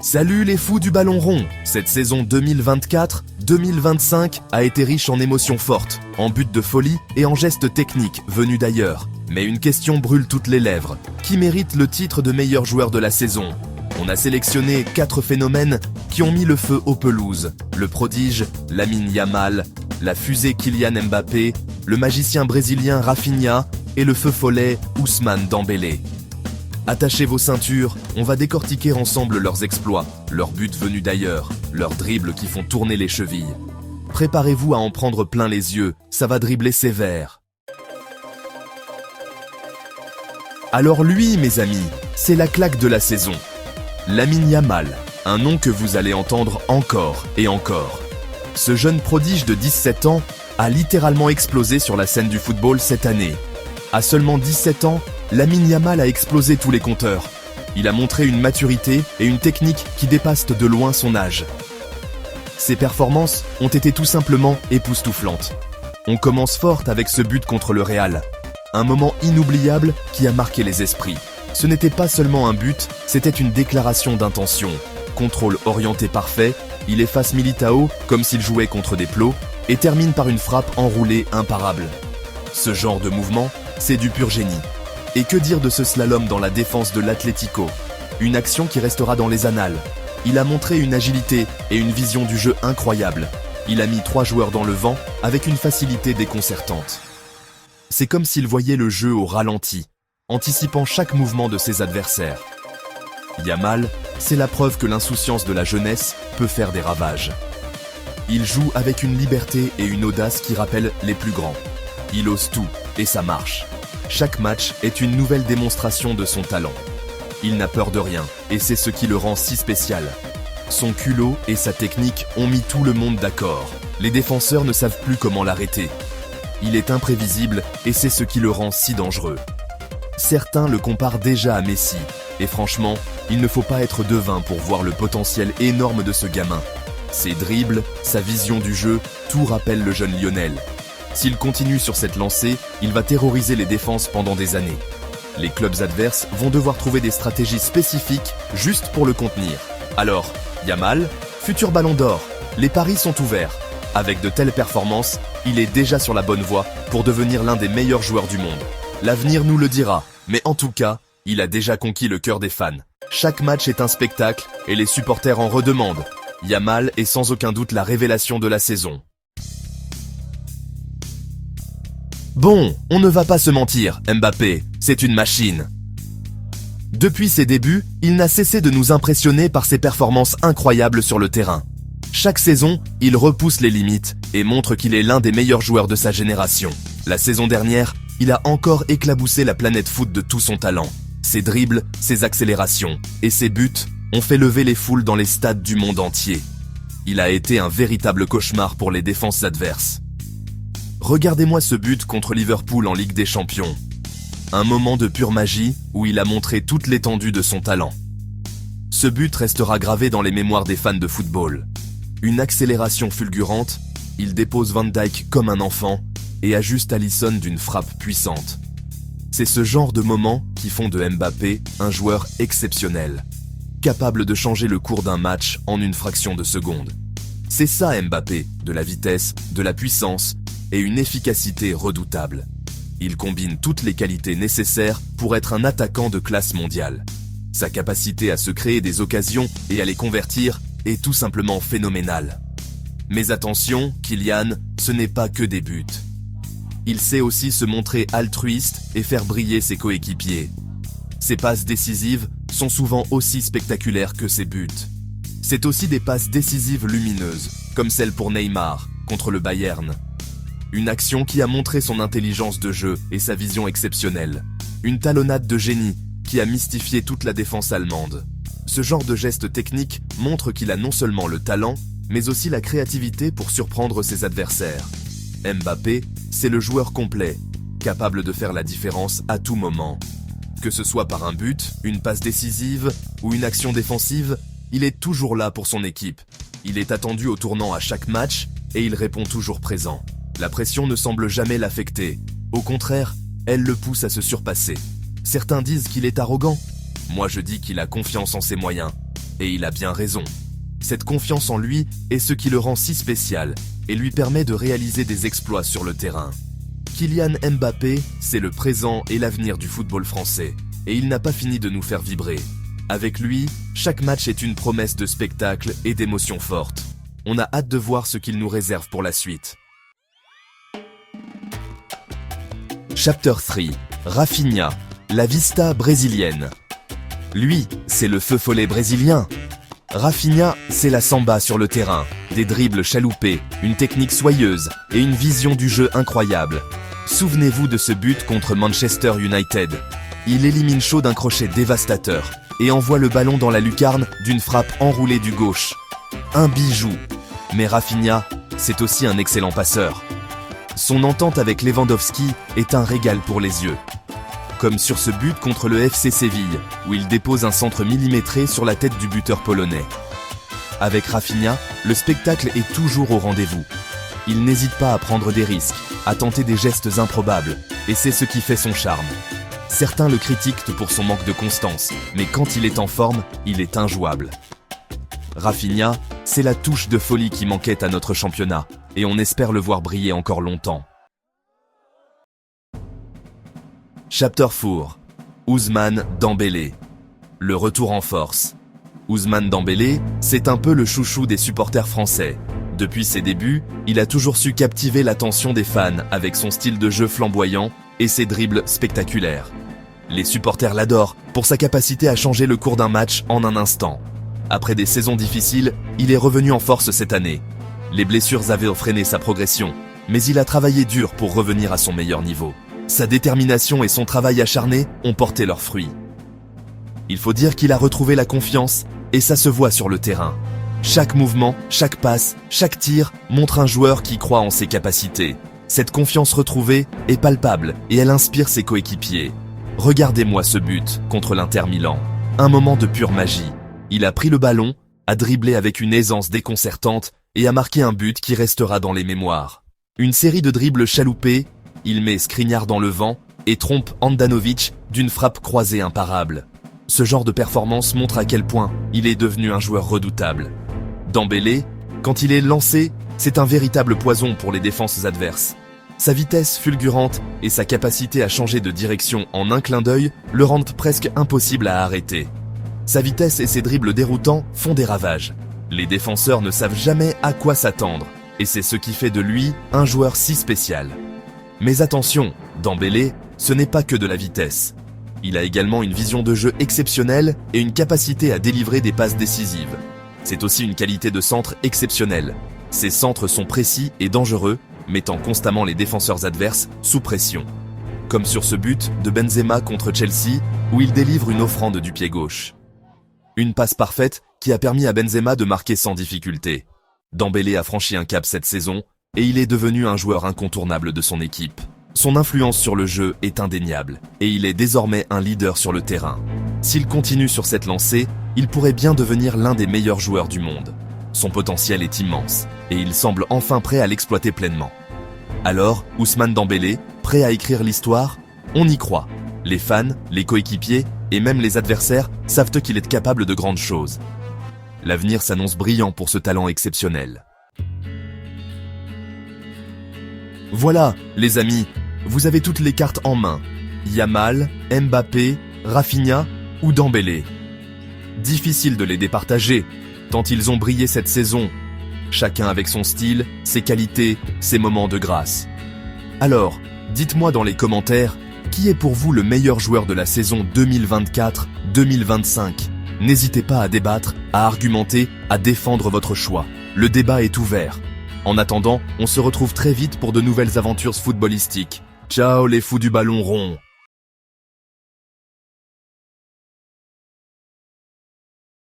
Salut les fous du ballon rond! Cette saison 2024-2025 a été riche en émotions fortes, en buts de folie et en gestes techniques venus d'ailleurs. Mais une question brûle toutes les lèvres. Qui mérite le titre de meilleur joueur de la saison? On a sélectionné 4 phénomènes qui ont mis le feu aux pelouses. Le prodige Lamine Yamal, la fusée Kylian Mbappé, le magicien brésilien Rafinha et le feu follet Ousmane Dembélé. Attachez vos ceintures, on va décortiquer ensemble leurs exploits, leurs buts venus d'ailleurs, leurs dribbles qui font tourner les chevilles. Préparez-vous à en prendre plein les yeux, ça va dribbler sévère. Alors lui, mes amis, c'est la claque de la saison. Lamine Yamal, un nom que vous allez entendre encore et encore. Ce jeune prodige de 17 ans a littéralement explosé sur la scène du football cette année. À seulement 17 ans, Lamine Yamal a explosé tous les compteurs. Il a montré une maturité et une technique qui dépassent de loin son âge. Ses performances ont été tout simplement époustouflantes. On commence fort avec ce but contre le Real. Un moment inoubliable qui a marqué les esprits. Ce n'était pas seulement un but, c'était une déclaration d'intention. Contrôle orienté parfait, il efface Militao comme s'il jouait contre des plots et termine par une frappe enroulée imparable. Ce genre de mouvement, c'est du pur génie. Et que dire de ce slalom dans la défense de l'Atlético? Une action qui restera dans les annales. Il a montré une agilité et une vision du jeu incroyable. Il a mis 3 joueurs dans le vent avec une facilité déconcertante. C'est comme s'il voyait le jeu au ralenti, anticipant chaque mouvement de ses adversaires. Yamal, c'est la preuve que l'insouciance de la jeunesse peut faire des ravages. Il joue avec une liberté et une audace qui rappellent les plus grands. Il ose tout, et ça marche. Chaque match est une nouvelle démonstration de son talent. Il n'a peur de rien, et c'est ce qui le rend si spécial. Son culot et sa technique ont mis tout le monde d'accord. Les défenseurs ne savent plus comment l'arrêter. Il est imprévisible, et c'est ce qui le rend si dangereux. Certains le comparent déjà à Messi, et franchement, il ne faut pas être devin pour voir le potentiel énorme de ce gamin. Ses dribbles, sa vision du jeu, tout rappelle le jeune Lionel. S'il continue sur cette lancée, il va terroriser les défenses pendant des années. Les clubs adverses vont devoir trouver des stratégies spécifiques juste pour le contenir. Alors, Yamal, futur ballon d'or, les paris sont ouverts. Avec de telles performances, il est déjà sur la bonne voie pour devenir l'un des meilleurs joueurs du monde. L'avenir nous le dira, mais en tout cas, il a déjà conquis le cœur des fans. Chaque match est un spectacle et les supporters en redemandent. Yamal est sans aucun doute la révélation de la saison. Bon, on ne va pas se mentir, Mbappé, c'est une machine. Depuis ses débuts, il n'a cessé de nous impressionner par ses performances incroyables sur le terrain. Chaque saison, il repousse les limites et montre qu'il est l'un des meilleurs joueurs de sa génération. La saison dernière, il a encore éclaboussé la planète foot de tout son talent. Ses dribbles, ses accélérations et ses buts ont fait lever les foules dans les stades du monde entier. Il a été un véritable cauchemar pour les défenses adverses. Regardez-moi ce but contre Liverpool en Ligue des Champions. Un moment de pure magie où il a montré toute l'étendue de son talent. Ce but restera gravé dans les mémoires des fans de football. Une accélération fulgurante, il dépose Van Dijk comme un enfant et ajuste Alisson d'une frappe puissante. C'est ce genre de moments qui font de Mbappé un joueur exceptionnel, capable de changer le cours d'un match en une fraction de seconde. C'est ça Mbappé, de la vitesse, de la puissance et une efficacité redoutable. Il combine toutes les qualités nécessaires pour être un attaquant de classe mondiale. Sa capacité à se créer des occasions et à les convertir est tout simplement phénoménale. Mais attention, Kylian, ce n'est pas que des buts. Il sait aussi se montrer altruiste et faire briller ses coéquipiers. Ses passes décisives sont souvent aussi spectaculaires que ses buts. C'est aussi des passes décisives lumineuses, comme celle pour Neymar, contre le Bayern. Une action qui a montré son intelligence de jeu et sa vision exceptionnelle. Une talonnade de génie qui a mystifié toute la défense allemande. Ce genre de geste technique montre qu'il a non seulement le talent, mais aussi la créativité pour surprendre ses adversaires. Mbappé, c'est le joueur complet, capable de faire la différence à tout moment. Que ce soit par un but, une passe décisive ou une action défensive, il est toujours là pour son équipe. Il est attendu au tournant à chaque match et il répond toujours présent. La pression ne semble jamais l'affecter. Au contraire, elle le pousse à se surpasser. Certains disent qu'il est arrogant. Moi je dis qu'il a confiance en ses moyens. Et il a bien raison. Cette confiance en lui est ce qui le rend si spécial et lui permet de réaliser des exploits sur le terrain. Kylian Mbappé, c'est le présent et l'avenir du football français. Et il n'a pas fini de nous faire vibrer. Avec lui, chaque match est une promesse de spectacle et d'émotions fortes. On a hâte de voir ce qu'il nous réserve pour la suite. Chapter 3. Rafinha, la vista brésilienne. Lui, c'est le feu follet brésilien. Rafinha, c'est la samba sur le terrain, des dribbles chaloupés, une technique soyeuse et une vision du jeu incroyable. Souvenez-vous de ce but contre Manchester United. Il élimine chaud d'un crochet dévastateur et envoie le ballon dans la lucarne d'une frappe enroulée du gauche. Un bijou. Mais Rafinha, c'est aussi un excellent passeur. Son entente avec Lewandowski est un régal pour les yeux. Comme sur ce but contre le FC Séville, où il dépose un centre millimétré sur la tête du buteur polonais. Avec Rafinha, le spectacle est toujours au rendez-vous. Il n'hésite pas à prendre des risques, à tenter des gestes improbables, et c'est ce qui fait son charme. Certains le critiquent pour son manque de constance, mais quand il est en forme, il est injouable. Rafinha, c'est la touche de folie qui manquait à notre championnat, et on espère le voir briller encore longtemps. Chapter 4. Ousmane Dembélé. Le retour en force. Ousmane Dembélé, c'est un peu le chouchou des supporters français. Depuis ses débuts, il a toujours su captiver l'attention des fans avec son style de jeu flamboyant et ses dribbles spectaculaires. Les supporters l'adorent pour sa capacité à changer le cours d'un match en un instant. Après des saisons difficiles, il est revenu en force cette année. Les blessures avaient freiné sa progression, mais il a travaillé dur pour revenir à son meilleur niveau. Sa détermination et son travail acharné ont porté leurs fruits. Il faut dire qu'il a retrouvé la confiance, et ça se voit sur le terrain. Chaque mouvement, chaque passe, chaque tir montre un joueur qui croit en ses capacités. Cette confiance retrouvée est palpable et elle inspire ses coéquipiers. Regardez-moi ce but contre l'Inter Milan. Un moment de pure magie. Il a pris le ballon, a dribblé avec une aisance déconcertante et a marqué un but qui restera dans les mémoires. Une série de dribbles chaloupés, il met Skriniar dans le vent et trompe Handanovic d'une frappe croisée imparable. Ce genre de performance montre à quel point il est devenu un joueur redoutable. Dembélé, quand il est lancé, c'est un véritable poison pour les défenses adverses. Sa vitesse fulgurante et sa capacité à changer de direction en un clin d'œil le rendent presque impossible à arrêter. Sa vitesse et ses dribbles déroutants font des ravages. Les défenseurs ne savent jamais à quoi s'attendre, et c'est ce qui fait de lui un joueur si spécial. Mais attention, Dembélé, ce n'est pas que de la vitesse. Il a également une vision de jeu exceptionnelle et une capacité à délivrer des passes décisives. C'est aussi une qualité de centre exceptionnelle. Ses centres sont précis et dangereux, mettant constamment les défenseurs adverses sous pression. Comme sur ce but de Benzema contre Chelsea, où il délivre une offrande du pied gauche. Une passe parfaite qui a permis à Benzema de marquer sans difficulté. Dembélé a franchi un cap cette saison, et il est devenu un joueur incontournable de son équipe. Son influence sur le jeu est indéniable, et il est désormais un leader sur le terrain. S'il continue sur cette lancée, il pourrait bien devenir l'un des meilleurs joueurs du monde. Son potentiel est immense, et il semble enfin prêt à l'exploiter pleinement. Alors, Ousmane Dembélé, prêt à écrire l'histoire? On y croit. Les fans, les coéquipiers, et même les adversaires savent qu'il est capable de grandes choses. L'avenir s'annonce brillant pour ce talent exceptionnel. Voilà, les amis, vous avez toutes les cartes en main. Yamal, Mbappé, Rafinha ou Dembélé. Difficile de les départager, tant ils ont brillé cette saison. Chacun avec son style, ses qualités, ses moments de grâce. Alors, dites-moi dans les commentaires, qui est pour vous le meilleur joueur de la saison 2024-2025 ? N'hésitez pas à débattre, à argumenter, à défendre votre choix. Le débat est ouvert. En attendant, on se retrouve très vite pour de nouvelles aventures footballistiques. Ciao les fous du ballon rond!